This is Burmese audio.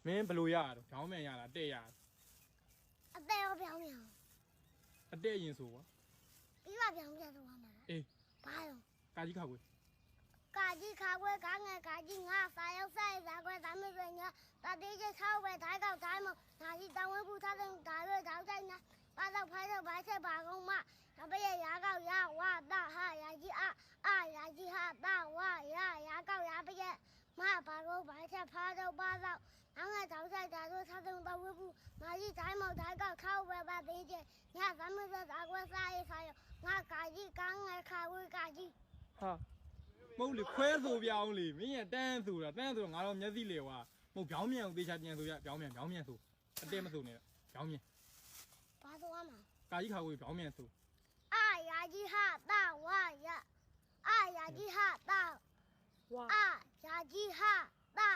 မင်းဘလို့ရတော့ခေါင်းမြန်ရလားတဲ့ရအသေးရောပြောင်းပြောင်းအတဲ့ရင်ဆိုကွာ ပြီးပါပြောင်းပြန်သွားမှာအေးဘာရောကာကြီးခါကွေးကာကြီးခါခွဲကားငယ်ကာကြီးငါစာရောက်ဆိုင်ဇာခွဲဒါမစညာတတိကျ6ပဲဓာတ်ကောက်တိုင်းမနာကြီးတောင်းဝဲဘူးထားတဲ့ဓာတ်ရွက်ဓာတ်တိုင်းနာပါတော့ဖိုင်းတော့ဘာချက်ပါကုန်းမအပရဲ့ရာကောက်ရဝတာဟာရာကြီးအာရာကြီးဟာတာဝရာကောက်ရာပရဲ့မဘာလို့ဘာချက်ဖားတော့ပါတော့နောက်ငါတောက်ဆိုင်တာတို့ထားတဲ့တော့ဝဲဘူးနာကြီးတိုင်းမဓာတ်ကောက်6ပဲပါသေးကျညဒါမစဇာခွဲစားရေးဆိုင်ငါကာကြီးကားငယ်ခါခွဲကာကြီးဟာမဟုတ်လေခွဲဆိုပြောင်းလေမင်းရတန်းဆိုတာငါတော့မျက်စိလေကွာမဟုတ်ပြောင်းမြန်ကိုသေချာပြန်ဆိုရပြောင်းမြန်ဆိုအတဲမဆိုနဲ့ပြောင်းမြန်ဘာဆိုရမှာကာကြီးခါကွေးပြောင်းမြန်ဆိုအာရာကြီးဟာတာဝရာအာရာကြီးဟာတာဝအာရာကြီးဟာတာ